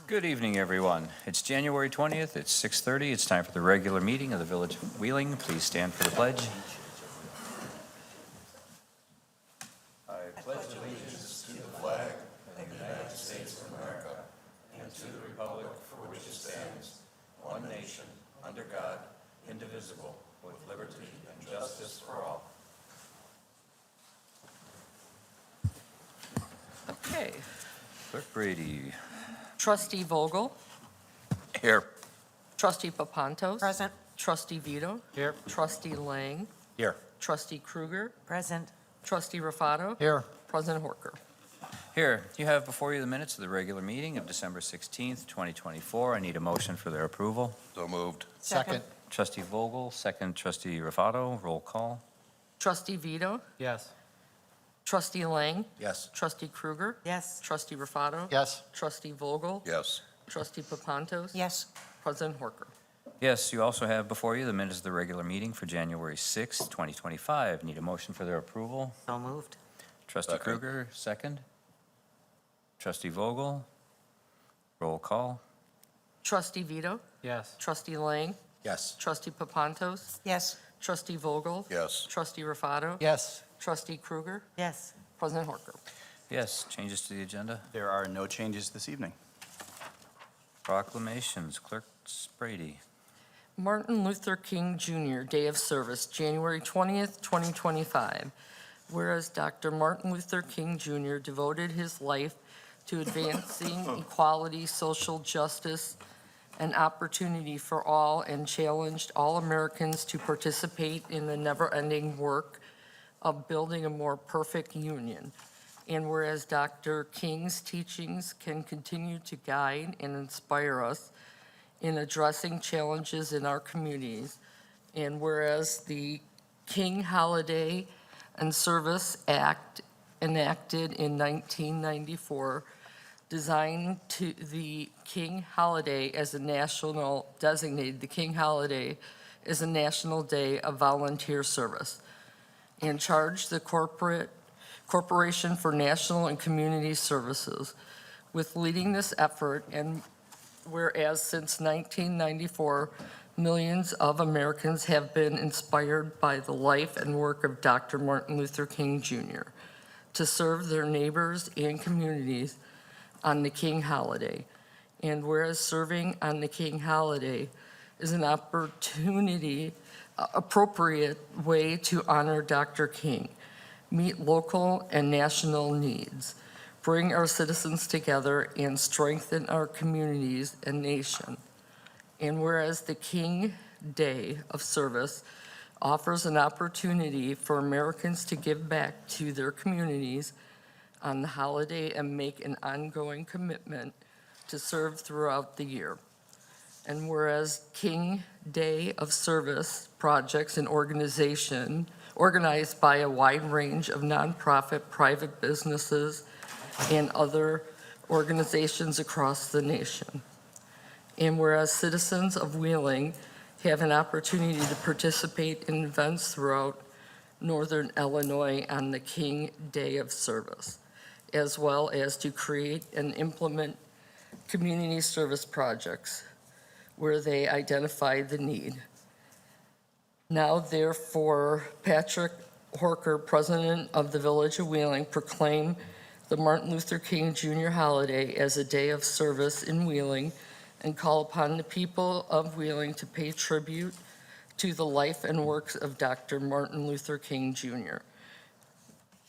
Good evening, everyone. It's January 20th, it's 6:30, it's time for the regular meeting of the Village of Wheeling. Please stand for the pledge. I pledge allegiance to the flag of the United States of America and to the republic for which it stands, one nation, under God, indivisible, with liberty and justice for all. Okay. Clerk Brady. Trustee Vogel, Here. Trustee Papantos. Present. Trustee Vito. Here. Trustee Lang. Here. Trustee Kruger. Present. Trustee Rafato. Here. President Horker. Here, you have before you the minutes of the regular meeting of December 16th, 2024. I need a motion for their approval. So moved. Second. Trustee Vogel, second trustee Rafato, roll call. Trustee Vito. Yes. Trustee Lang. Yes. Trustee Kruger. Yes. Trustee Rafato. Yes. Trustee Vogel. Yes. Trustee Papantos. Yes. President Horker. Yes, you also have before you the minutes of the regular meeting for January 6th, 2025. Need a motion for their approval. So moved. Trustee Second. Kruger, second. Trustee Vogel, roll call. Trustee Vito. Yes. Trustee Lang. Yes. Trustee Papantos. Yes. Trustee Vogel. Yes. Trustee Rafato. Yes. Trustee Kruger. Yes. President Horker. Yes, changes to the agenda. There are no changes this evening. Proclamations, Clerk Brady. Martin Luther King Jr. Day of Service, January 20th, 2025. Whereas Dr. Martin Luther King Jr. devoted his life to advancing equality, social justice, and opportunity for all, and challenged all Americans to participate in the never-ending work of building a more perfect union. And whereas Dr. King's teachings can continue to guide and inspire us in addressing challenges in our communities, and whereas the King Holiday and Service Act enacted in 1994 designed to the King Holiday as a national, designated the King Holiday as a national day of volunteer service, and charged the Corporation for National and Community Services with leading this effort. And whereas since 1994, millions of Americans have been inspired by the life and work of Dr. Martin Luther King Jr. to serve their neighbors and communities on the King Holiday. And whereas serving on the King Holiday is an appropriate way to honor Dr. King, meet local and national needs, bring our citizens together, and strengthen our communities and nation. And whereas the King Day of Service offers an opportunity for Americans to give back to their communities on the holiday and make an ongoing commitment to serve throughout the year. And whereas King Day of Service projects and organization organized by a wide range of nonprofit, private businesses, and other organizations across the nation. And whereas citizens of Wheeling have an opportunity to participate in events throughout Northern Illinois on the King Day of Service, as well as to create and implement community service projects where they identify the need. Now therefore, Patrick Horker, President of the Village of Wheeling, proclaim the Martin Luther King Jr. holiday as a day of service in Wheeling, and call upon the people of Wheeling to pay tribute to the life and works of Dr. Martin Luther King Jr.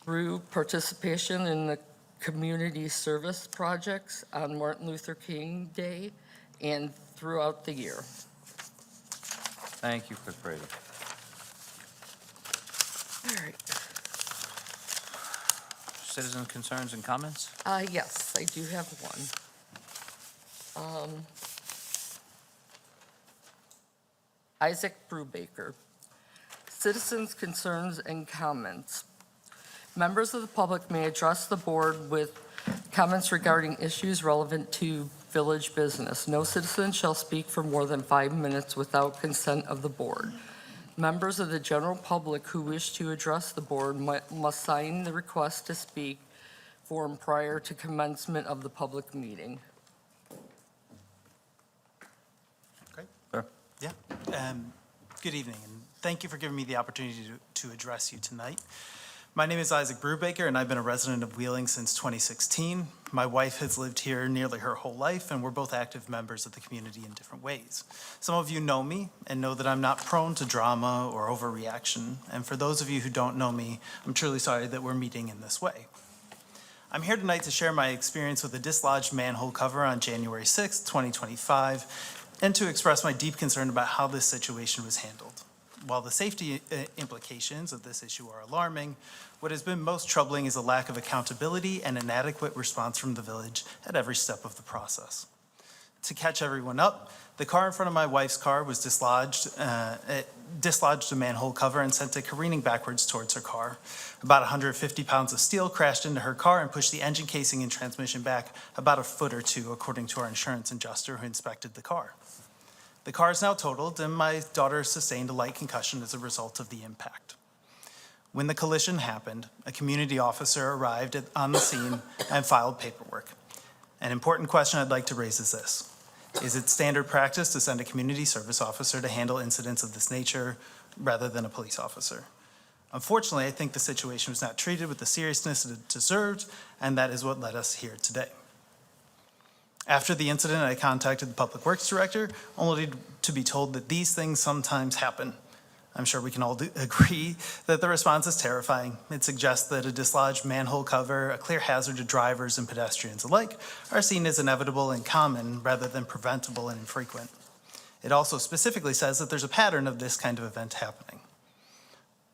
through participation in the community service projects on Martin Luther King Day and throughout the year. Thank you, Clerk Brady. All right. Citizen concerns and comments? Yes, I do have one. Isaac Brubaker. Citizens' concerns and comments. Members of the public may address the board with comments regarding issues relevant to village business. No citizen shall speak for more than 5 minutes without consent of the board. Members of the general public who wish to address the board must sign the request to speak form prior to commencement of the public meeting. Good evening, and thank you for giving me the opportunity to address you tonight. My name is Isaac Brubaker, and I've been a resident of Wheeling since 2016. My wife has lived here nearly her whole life, and we're both active members of the community in different ways. Some of you know me and know that I'm not prone to drama or overreaction, and for those of you who don't know me, I'm truly sorry that we're meeting in this way. I'm here tonight to share my experience with a dislodged manhole cover on January 6, 2025, and to express my deep concern about how this situation was handled. While the safety implications of this issue are alarming, what has been most troubling is a lack of accountability and inadequate response from the village at every step of the process. To catch everyone up, the car in front of my wife's car was dislodged a manhole cover and sent it careening backwards towards her car. About 150 pounds of steel crashed into her car and pushed the engine casing and transmission back about a foot or two, according to our insurance adjuster who inspected the car. The car is now totaled, and my daughter sustained a light concussion as a result of the impact. When the collision happened, a community officer arrived on the scene and filed paperwork. An important question I'd like to raise is this: is it standard practice to send a community service officer to handle incidents of this nature rather than a police officer? Unfortunately, I think the situation was not treated with the seriousness it deserved, and that is what led us here today. After the incident, I contacted the Public Works Director, only to be told that these things sometimes happen. I'm sure we can all agree that the response is terrifying. It suggests that a dislodged manhole cover, a clear hazard to drivers and pedestrians alike, are seen as inevitable and common rather than preventable and infrequent. It also specifically says that there's a pattern of this kind of event happening.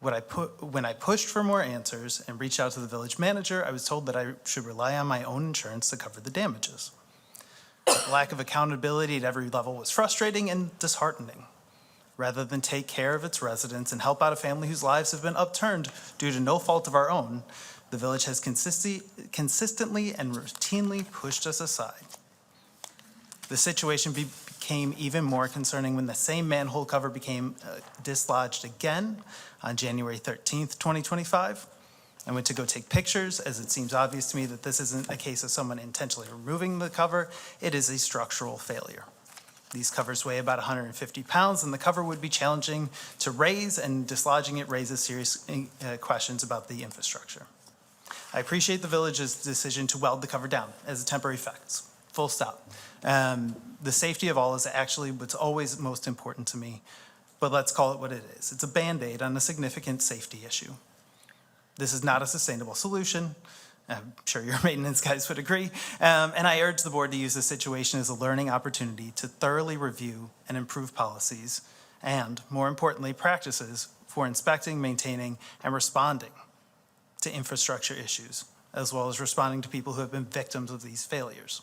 When I pushed for more answers and reached out to the village manager, I was told that I should rely on my own insurance to cover the damages. The lack of accountability at every level was frustrating and disheartening. Rather than take care of its residents and help out a family whose lives have been upturned due to no fault of our own, the village has consistently and routinely pushed us aside. The situation became even more concerning when the same manhole cover became dislodged again on January 13th, 2025. I went to go take pictures, as it seems obvious to me that this isn't a case of someone intentionally removing the cover. It is a structural failure. These covers weigh about 150 pounds, and the cover would be challenging to raise, and dislodging it raises serious questions about the infrastructure. I appreciate the village's decision to weld the cover down as a temporary fix, full stop. The safety of all is actually what's always most important to me, but let's call it what it is. It's a Band-Aid on a significant safety issue. This is not a sustainable solution. I'm sure your maintenance guys would agree. And I urge the board to use this situation as a learning opportunity to thoroughly review and improve policies and, more importantly, practices for inspecting, maintaining, and responding to infrastructure issues, as well as responding to people who have been victims of these failures.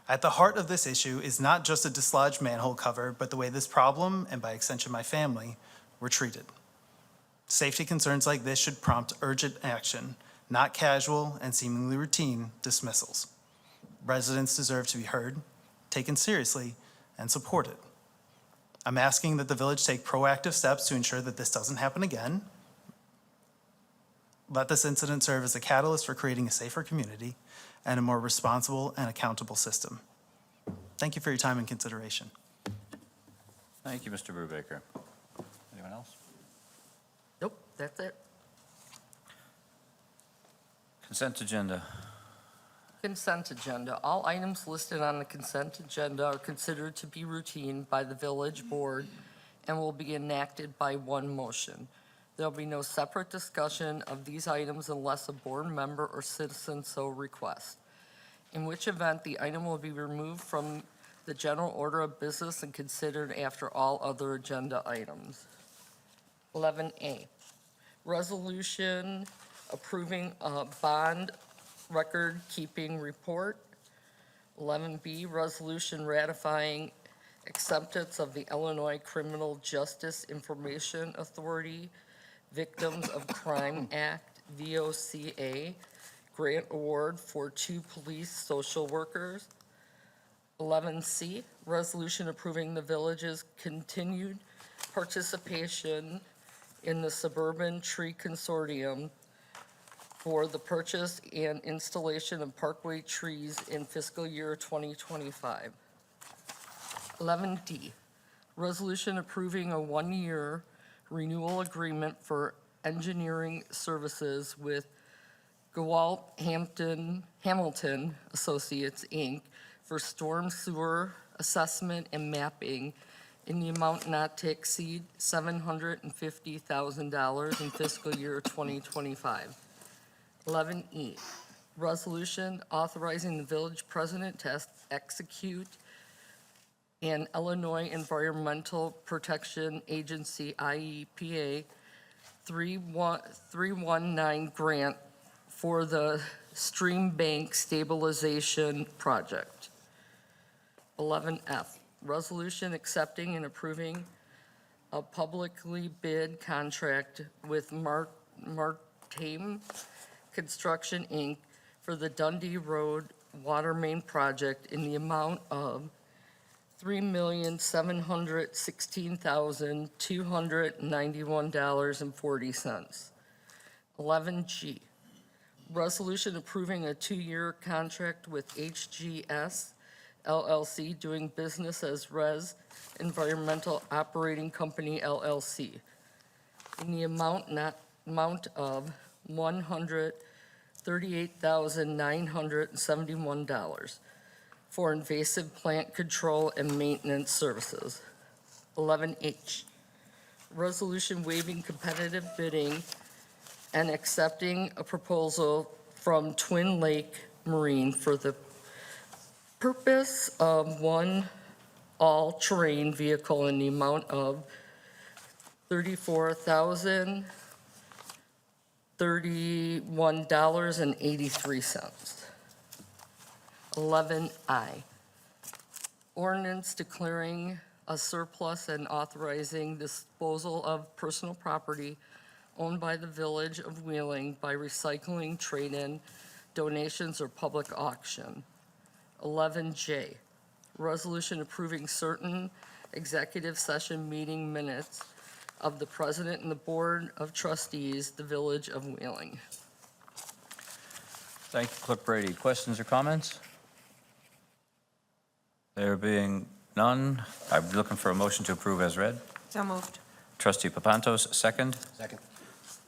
At the heart of this issue is not just a dislodged manhole cover, but the way this problem, and by extension my family, were treated. Safety concerns like this should prompt urgent action, not casual and seemingly routine dismissals. Residents deserve to be heard, taken seriously, and supported. I'm asking that the village take proactive steps to ensure that this doesn't happen again. Let this incident serve as a catalyst for creating a safer community and a more responsible and accountable system. Thank you for your time and consideration. Thank you, Mr. Brubaker. Anyone else? Nope, that's it. Consent agenda. Consent agenda. All items listed on the consent agenda are considered to be routine by the village board and will be enacted by one motion. There will be no separate discussion of these items unless a board member or citizen so requests, in which event the item will be removed from the general order of business and considered after all other agenda items. 11A, resolution approving a bond record-keeping report. 11B, resolution ratifying acceptance of the Illinois Criminal Justice Information Authority Victims of Crime Act, VOCA, grant award for 2 police social workers. 11C, resolution approving the village's continued participation in the Suburban Tree Consortium for the purchase and installation of parkway trees in fiscal year 2025. 11D, Resolution approving a one-year renewal agreement for engineering services with Gawalt Hamilton Associates, Inc. for storm sewer assessment and mapping in the amount not to exceed $750,000 in fiscal year 2025. 11E, resolution authorizing the village president to execute an Illinois Environmental Protection Agency, IEPA, 319 grant for the Stream Bank Stabilization Project. 11F, resolution accepting and approving a publicly bid contract with Martame Construction, Inc. for the Dundee Road Water Main Project in the amount of $3,716,291.40. 11G, resolution approving a two-year contract with HGS LLC doing business as Res Environmental Operating Company LLC in the amount of $138,971 for invasive plant control and maintenance services. 11H, resolution waiving competitive bidding and accepting a proposal from Twin Lake Marine for the purpose of one all-terrain vehicle in the amount of $34,031.83. 11I, ordinance declaring a surplus and authorizing disposal of personal property owned by the Village of Wheeling by recycling, trade-in, donations, or public auction. 11J, resolution approving certain executive session meeting minutes of the President and the Board of Trustees, the Village of Wheeling. Thank you, Clerk Brady. Questions or comments? There being none, I'm looking for a motion to approve as read. So moved. Trustee Papantos, second. Second.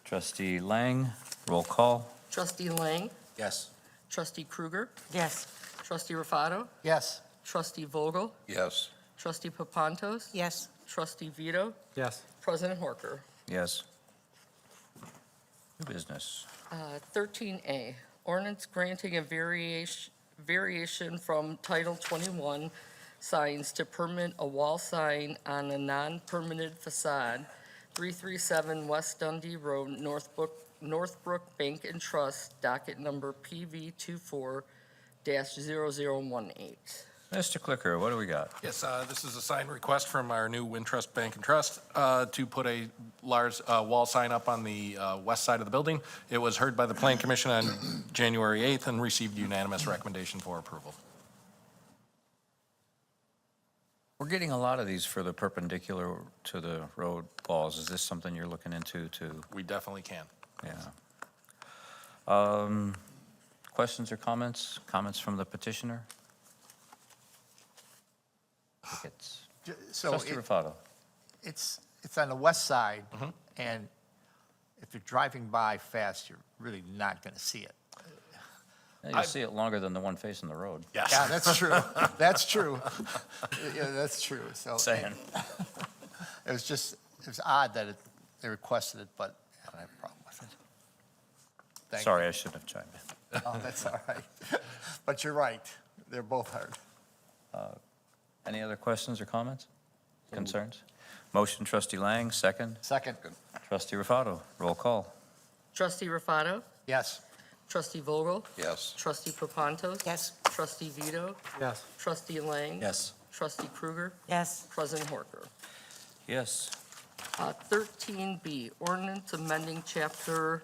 Trustee Lang, roll call. Trustee Lang, Yes. Trustee Krueger, Yes. Trustee Rufato, Yes. Trustee Vogel, Yes. Trustee Papantos, Yes. Trustee Vito, Yes. President Horker. Yes. New business. 13A, ordinance granting a variation from Title 21 signs to permit a wall sign on a non-permitted facade, 337 West Dundee Road, Northbrook Bank and Trust, docket number PV24-0018. Mr. Clicker, what do we got? Yes, this is a sign request from our new Wintrust Bank and Trust to put a large wall sign up on the west side of the building. It was heard by the Plan Commission on January 8th and received unanimous recommendation for approval. We're getting a lot of these for the perpendicular to the road walls. Is this something you're looking into to, We definitely can. yeah. Questions or comments? Comments from the petitioner? Tickets. So Trustee Rufato. it's on the west side, and if you're driving by fast, you're really not going to see it. You'll see it longer than the one facing the road. Yes. Yeah, that's true. That's true. Yeah, that's true. So Saying. it was odd that they requested it, but I don't have a problem with it. Thank Sorry, I shouldn't have chimed in. you. Oh, that's all right. But you're right. They're both hard. Any other questions or comments? Concerns? Motion, Trustee Lang, second. Second. Trustee Rufato, roll call. Trustee Rufato, Yes. Trustee Vogel, Yes. Trustee Papantos, Yes. Trustee Vito, Yes. Trustee Lang, Yes. Trustee Krueger, Yes. President Horker. Yes. 13B, ordinance amending Chapter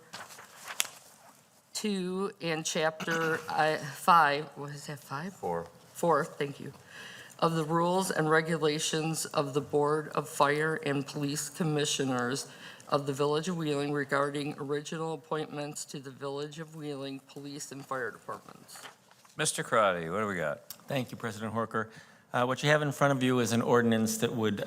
2 and Chapter 5, what is that, 5? 4. 4, thank you, of the rules and regulations of the Board of Fire and Police Commissioners of the Village of Wheeling regarding original appointments to the Village of Wheeling Police and Fire Departments. Mr. Karati, what do we got? Thank you, President Horker. What you have in front of you is an ordinance that would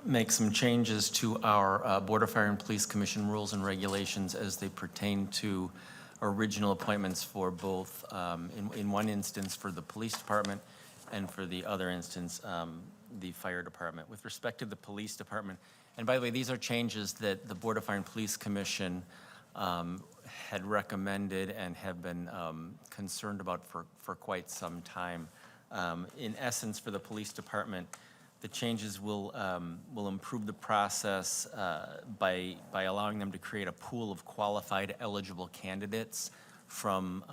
make some changes to our Board of Fire and Police Commission rules and regulations as they pertain to original appointments for both, in one instance for the police department and for the other instance, the fire department. With respect to the police department, and by the way, these are changes that the Board of Fire and Police Commission had recommended and have been concerned about for quite some time. In essence, for the police department, the changes will improve the process by allowing them to create a pool of qualified eligible candidates from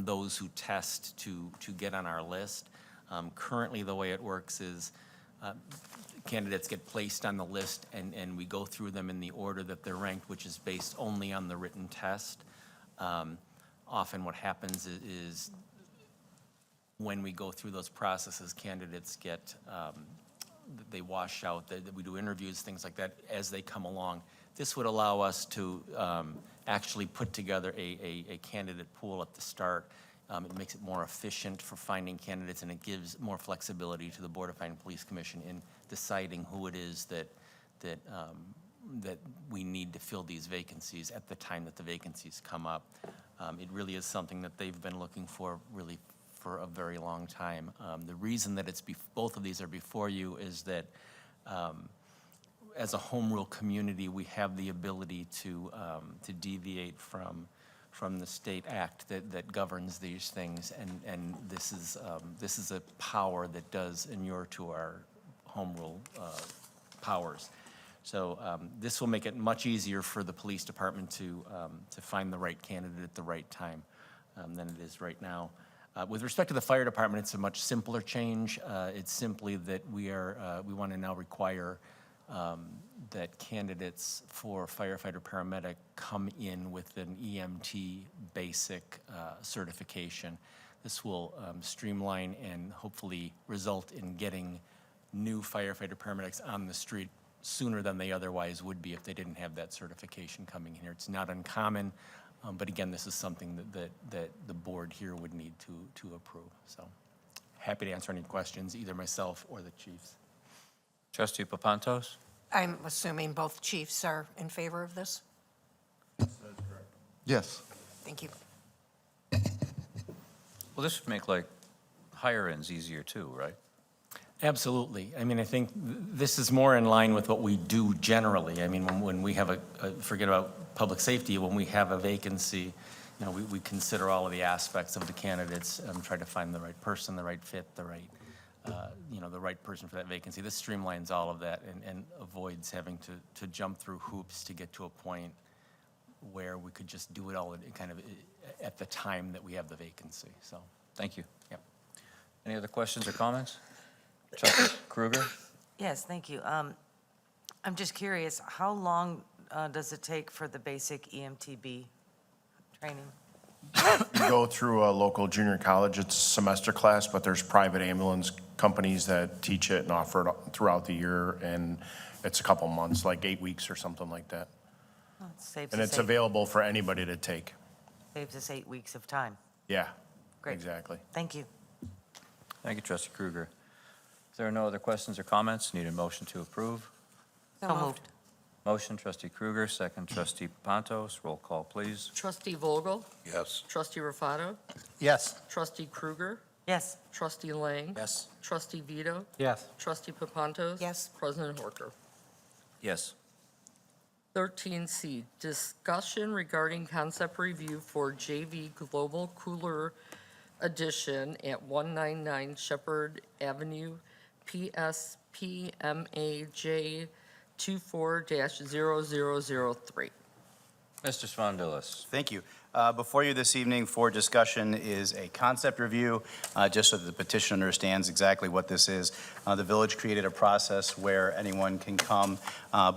those who test to get on our list. Currently, the way it works is candidates get placed on the list and we go through them in the order that they're ranked, which is based only on the written test. Often what happens is when we go through those processes, candidates get, they wash out, that we do interviews, things like that, as they come along. This would allow us to actually put together a candidate pool at the start. It makes it more efficient for finding candidates, and it gives more flexibility to the Board of Fire and Police Commission in deciding who it is that we need to fill these vacancies at the time that the vacancies come up. It really is something that they've been looking for really for a very long time. The reason that both of these are before you is that as a home rule community, we have the ability to deviate from the state act that governs these things, and this is a power that does inure to our home rule powers. So this will make it much easier for the police department to find the right candidate at the right time than it is right now. With respect to the fire department, it's a much simpler change. It's simply that we want to now require that candidates for firefighter paramedic come in with an EMT basic certification. This will streamline and hopefully result in getting new firefighter paramedics on the street sooner than they otherwise would be if they didn't have that certification coming in here. It's not uncommon. But again, this is something that the board here would need to approve. So happy to answer any questions, either myself or the chiefs. Trustee Papantos? I'm assuming both chiefs are in favor of this? Yes. Thank you. Well, this would make like hire-ins easier too, right? Absolutely. I mean, I think this is more in line with what we do generally. I mean, when we have forget about public safety, when we have a vacancy, you know, we consider all of the aspects of the candidates, try to find the right person, the right fit, the right, the right person for that vacancy. This streamlines all of that and avoids having to jump through hoops to get to a point where we could just do it all kind of at the time that we have the vacancy. So, Thank you. yep. Any other questions or comments? Trustee Kruger? Yes, thank you. I'm just curious, how long does it take for the basic EMTB training? You go through a local junior college, it's a semester class, but there's private ambulance companies that teach it and offer it throughout the year, and it's a couple months, like 8 weeks or something like that. Oh, it saves And us it's eight- available for anybody to take. Saves us 8 weeks of time. Yeah, Great. exactly. Thank you. Thank you, Trustee Kruger. If there are no other questions or comments, need a motion to approve. So moved. Motion, Trustee Kruger, second, Trustee Papantos. Roll call, please. Trustee Vogel? Yes. Trustee Raffato? Yes. Trustee Kruger? Yes. Trustee Lang? Yes. Trustee Vito? Yes. Trustee Papantos? Yes. President Horker. Yes. 13C, discussion regarding concept review for JV Global Cooler Edition at 199 Shepard Avenue, PSPMAJ 24-0003. Mr. Spondilis. Thank you. Before you this evening for discussion is a concept review, just so that the petitioner understands exactly what this is. The village created a process where anyone can come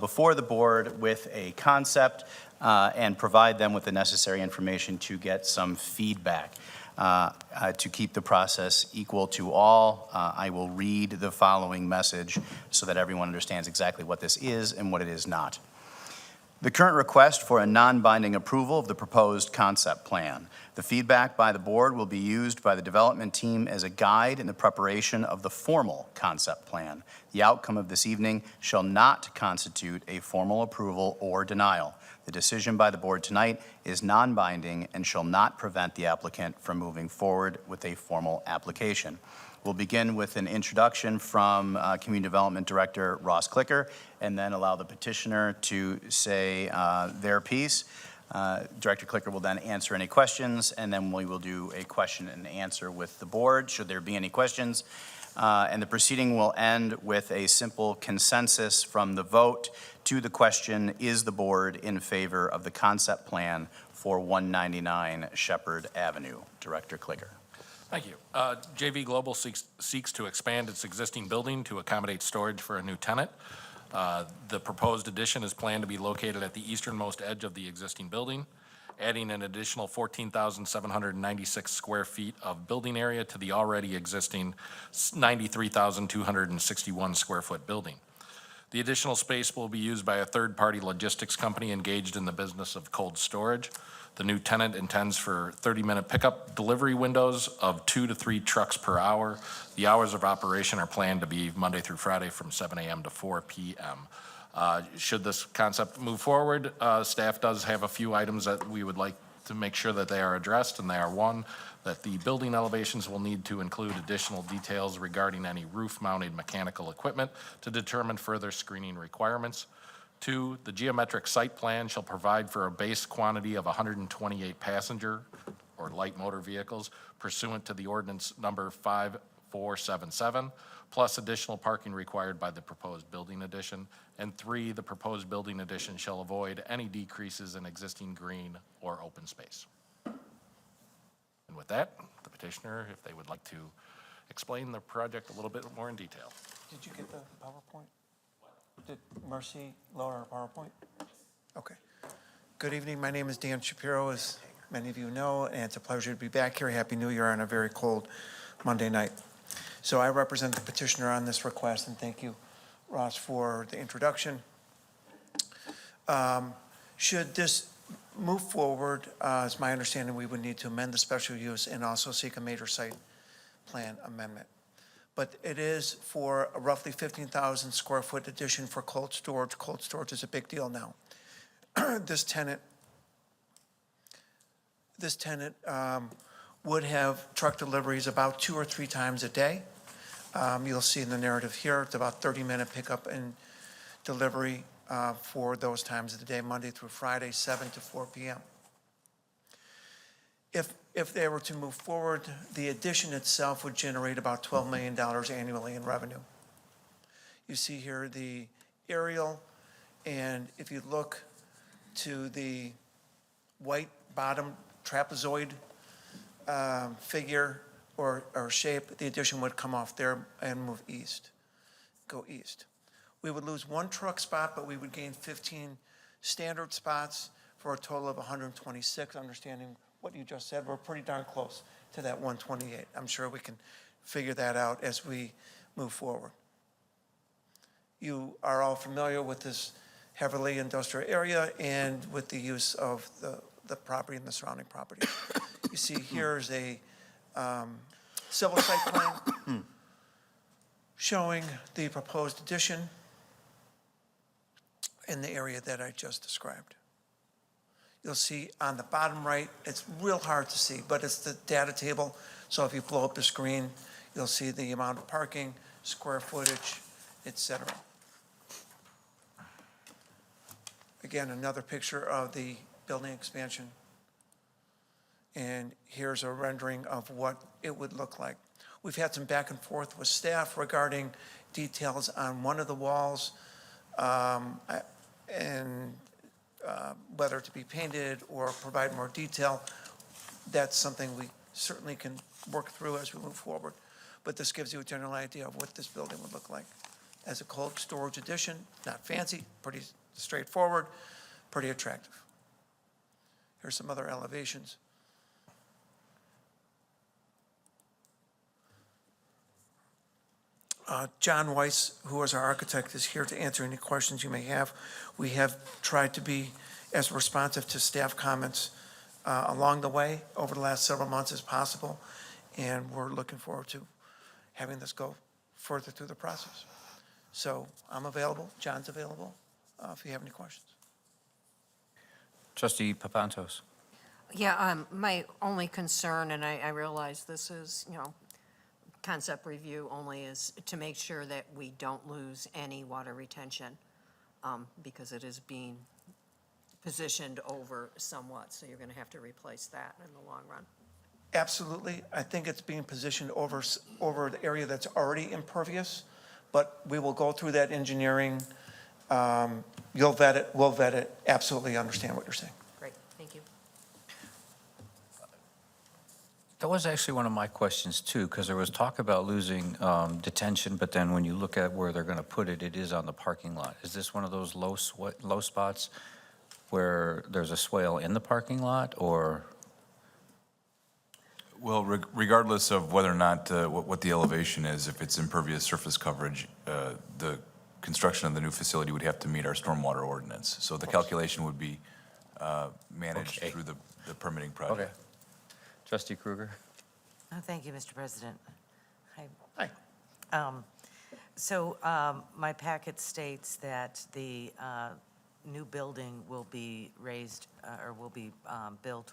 before the board with a concept and provide them with the necessary information to get some feedback. To keep the process equal to all, I will read the following message so that everyone understands exactly what this is and what it is not. The current request for a non-binding approval of the proposed concept plan. The feedback by the board will be used by the development team as a guide in the preparation of the formal concept plan. The outcome of this evening shall not constitute a formal approval or denial. The decision by the board tonight is non-binding and shall not prevent the applicant from moving forward with a formal application. We'll begin with an introduction from Community Development Director Ross Clicker, and then allow the petitioner to say their piece. Director Clicker will then answer any questions, and then we will do a question and answer with the board, should there be any questions. And the proceeding will end with a simple consensus from the vote to the question, is the board in favor of the concept plan for 199 Shepard Avenue? Director Clicker. Thank you. JV Global seeks to expand its existing building to accommodate storage for a new tenant. The proposed addition is planned to be located at the easternmost edge of the existing building, adding an additional 14,796 square feet of building area to the already existing 93,261 square foot building. The additional space will be used by a third-party logistics company engaged in the business of cold storage. The new tenant intends for 30-minute pickup delivery windows of 2 to 3 trucks per hour. The hours of operation are planned to be Monday through Friday from 7 a.m. to 4 p.m. Should this concept move forward, staff does have a few items that we would like to make sure that they are addressed, and they are: one, that the building elevations will need to include additional details regarding any roof-mounted mechanical equipment to determine further screening requirements. 2, the geometric site plan shall provide for a base quantity of 128 passenger or light motor vehicles pursuant to the ordinance number 5477, plus additional parking required by the proposed building addition. And 3, the proposed building addition shall avoid any decreases in existing green or open space. And with that, the petitioner, if they would like to explain the project a little bit more in detail. Did you get the PowerPoint? Did Mercy load our PowerPoint? Okay. Good evening. My name is Dan Shapiro, as many of you know, and it's a pleasure to be back here. Happy New Year on a very cold Monday night. So I represent the petitioner on this request, and thank you, Ross, for the introduction. Should this move forward, it's my understanding we would need to amend the special use and also seek a major site plan amendment. But it is for a roughly 15,000 square foot addition for cold storage. Cold storage is a big deal now. This tenant would have truck deliveries about 2 or 3 times a day. You'll see in the narrative here, it's about 30-minute pickup and delivery for those times of the day, Monday through Friday, 7 to 4 p.m. If they were to move forward, the addition itself would generate about $12 million annually in revenue. You see here the aerial, and if you look to the white bottom trapezoid figure or shape, the addition would come off there and move east, go east. We would lose 1 truck spot, but we would gain 15 standard spots for a total of 126, understanding what you just said. We're pretty darn close to that 128. I'm sure we can figure that out as we move forward. You are all familiar with this heavily industrial area and with the use of the property and the surrounding property. You see here's a civil site plan showing the proposed addition in the area that I just described. You'll see on the bottom right, it's real hard to see, but it's the data table. So if you blow up the screen, you'll see the amount of parking, square footage, et cetera. Again, another picture of the building expansion. And here's a rendering of what it would look like. We've had some back and forth with staff regarding details on one of the walls, and whether to be painted or provide more detail. That's something we certainly can work through as we move forward. But this gives you a general idea of what this building would look like as a cold storage addition. Not fancy, pretty straightforward, pretty attractive. Here's some other elevations. John Weiss, who is our architect, is here to answer any questions you may have. We have tried to be as responsive to staff comments along the way over the last several months as possible, and we're looking forward to having this go further through the process. So I'm available, John's available, if you have any questions. Trustee Papantos. Yeah, my only concern, and I realize this is, concept review only, is to make sure that we don't lose any water retention, because it is being positioned over somewhat, so you're going to have to replace that in the long run. Absolutely. I think it's being positioned over the area that's already impervious, but we will go through that engineering. You'll vet it, we'll vet it, absolutely understand what you're saying. Great, thank you. That was actually one of my questions too, because there was talk about losing detention, but then when you look at where they're going to put it, it is on the parking lot. Is this one of those low spots where there's a swale in the parking lot, or? Well, regardless of whether or not, what the elevation is, if it's impervious surface coverage, the construction of the new facility would have to meet our stormwater ordinance. So the calculation would be managed Okay. through the permitting project. Okay. Trustee Kruger? Oh, thank you, Mr. President. Hi. So my packet states that the new building will be raised, or will be built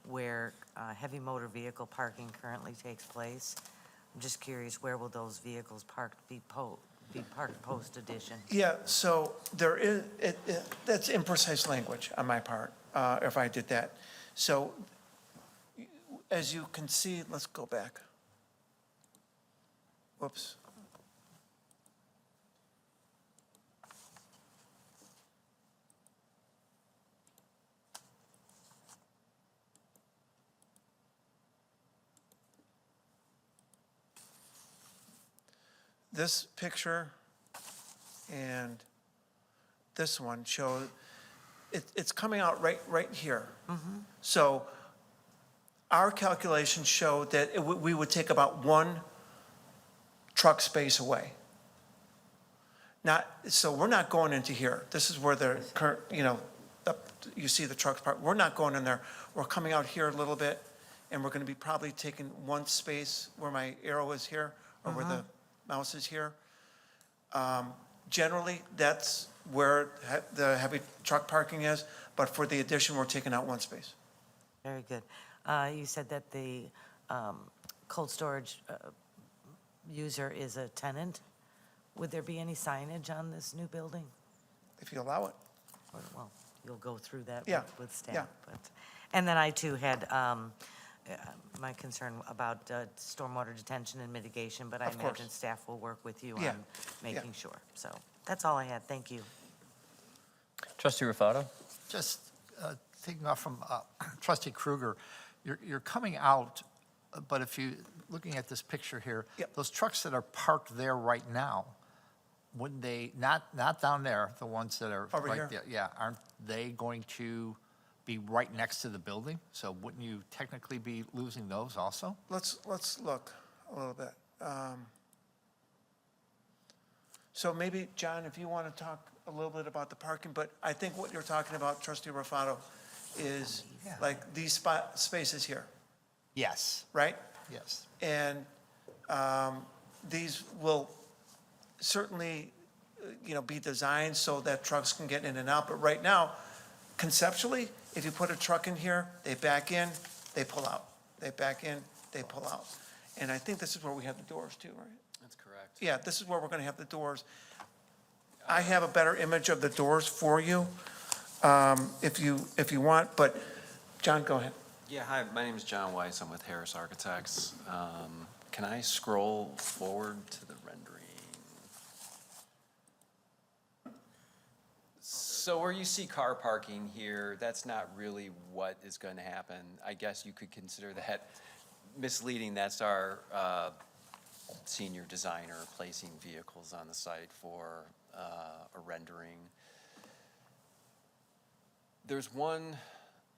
where heavy motor vehicle parking currently takes place. I'm just curious, where will those vehicles be parked post-addition? Yeah, so there is, that's imprecise language on my part, if I did that. So as you can see, let's go back. Whoops. This picture and this one show, it's coming out right here. So our calculations show that we would take about one truck space away. So we're not going into here. This is where the current, you see the trucks parked. We're not going in there. We're coming out here a little bit, and we're going to be probably taking one space where my arrow is here, or where the mouse is here. Generally, that's where the heavy truck parking is, but for the addition, we're taking out one space. Very good. You said that the cold storage user is a tenant. Would there be any signage on this new building? If you allow it. Or, well, you'll go through that Yeah, with staff. yeah. And then I too had my concern about stormwater detention and mitigation, but I Of course. imagine staff will work with you Yeah, on making sure. So that's all I had. Thank you. Trustee Rufato? Just taking off from trustee Kruger, you're coming out, but if you, looking at this picture here, Yep. those trucks that are parked there right now, wouldn't they, not down there, the ones that are Over right here? there, yeah, aren't they going to be right next to the building? So wouldn't you technically be losing those also? Let's look a little bit. So maybe, John, if you want to talk a little bit about the parking, but I think what you're talking about, trustee Rufato, is Yeah. like these spaces here, Yes, right? yes. And these will certainly, be designed so that trucks can get in and out. But right now, conceptually, if you put a truck in here, they back in, they pull out. They back in, they pull out. And I think this is where we have the doors too, right? That's correct. Yeah, this is where we're going to have the doors. I have a better image of the doors for you, if you want, but, John, go ahead. Yeah, hi, my name is John Weiss. I'm with Harris Architects. Can I scroll forward to the rendering? So where you see car parking here, that's not really what is going to happen. I guess you could consider that misleading. That's our senior designer placing vehicles on the site for a rendering. There's one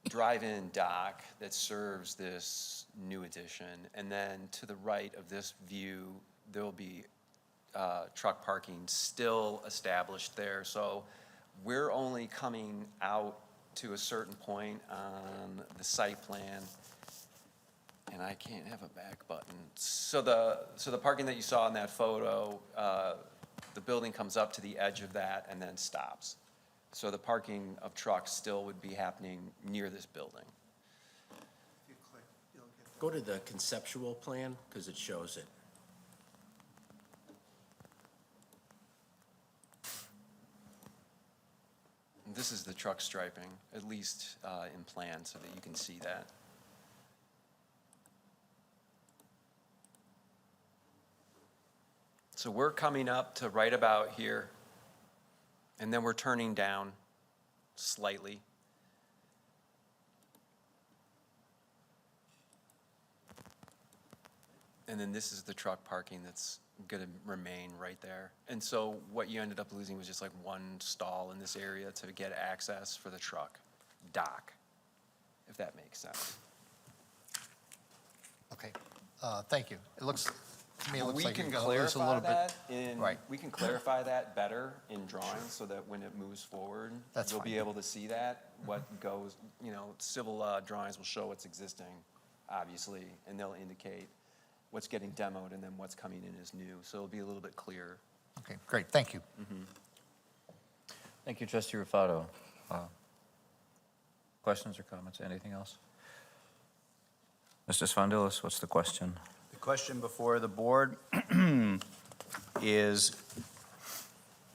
drive-in dock that serves this new addition, and then to the right of this view, there'll be truck parking still established there. So we're only coming out to a certain point on the site plan. And I can't have a back button. So the parking that you saw in that photo, the building comes up to the edge of that and then stops. So the parking of trucks still would be happening near this building. Go to the conceptual plan, because it shows it. This is the truck striping, at least in plan, so that you can see that. So we're coming up to right about here, and then we're turning down slightly. And then this is the truck parking that's gonna remain right there. And so what you ended up losing was just like one stall in this area to get access for the truck dock, if that makes sense. Okay, thank you. It looks, to me, it looks We like can you're gonna lose a clarify little bit. that in, Right. we can clarify that better in drawings so that when it moves forward, That's you'll be fine. able to see that, what goes, you know, civil drawings will show what's existing, obviously, and they'll indicate what's getting demoed and then what's coming in as new. So it'll be a little bit clearer. Okay, great, thank you. Thank you, trustee Rufato. Questions or comments, anything else? Mr. Spondilis, what's the question? The question before the board is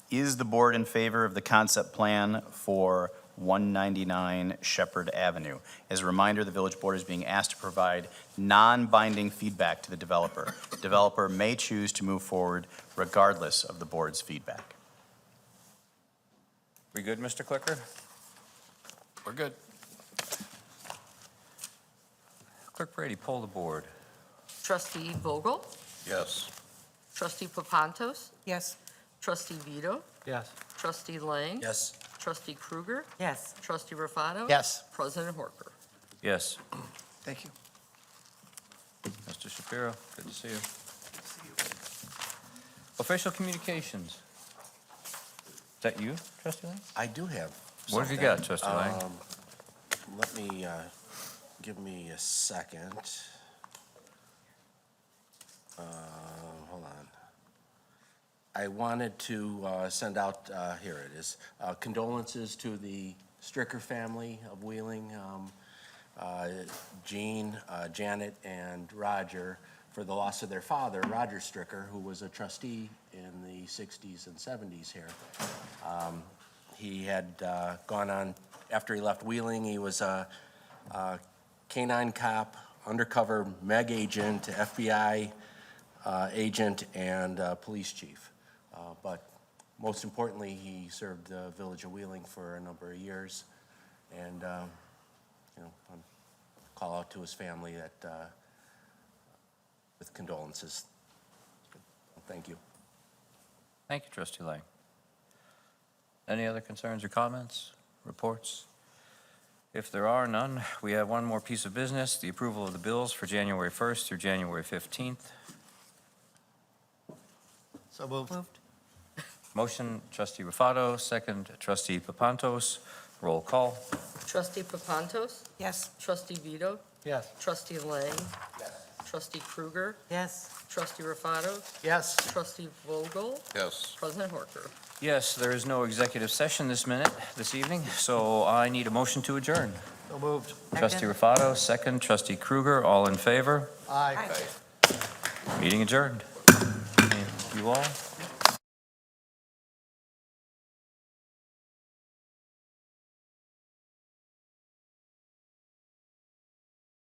the board in favor of the concept plan for 199 Shepard Avenue? As a reminder, the village board is being asked to provide non-binding feedback to the developer. The developer may choose to move forward regardless of the board's feedback. We good, Mr. Clicker? We're good. Clerk Brady, poll the board. Trustee Vogel? Yes. Trustee Papantos? Yes. Trustee Vito? Yes. Trustee Lang? Yes. Trustee Krueger? Yes. Trustee Rufato? Yes, President Horker? Yes. Thank you. Mr. Shapiro, good to see you. Official communications. Is that you, trustee Lang? I do have What have you something. got, trustee Lang? Let me, give me a second. Hold on. I wanted to send out, here it is, condolences to the Stricker family of Wheeling, Jean, Janet, and Roger, for the loss of their father, Roger Stricker, who was a trustee in the 60s and 70s here. He had gone on, after he left Wheeling, he was a canine cop, undercover MEG agent, FBI agent, and police chief. But most importantly, he served the village of Wheeling for a number of years. And, you know, call out to his family that, with condolences. Thank you. Thank you, trustee Lang. Any other concerns or comments, reports? If there are none, we have one more piece of business, the approval of the bills for January 1st through January 15th. so moved. Motion, trustee Rufato, second, trustee Papantos. Roll call. Trustee Papantos? Yes. Trustee Vito? Yes. Trustee Lang? Trustee Krueger? Yes. Trustee Rufato? Yes. Trustee Vogel? Yes. President Horker? Yes, there is no executive session this evening, so I need a motion to adjourn. So moved. Trustee Rufato, second, trustee Krueger, all in favor? Aye. Meeting adjourned. Thank you all.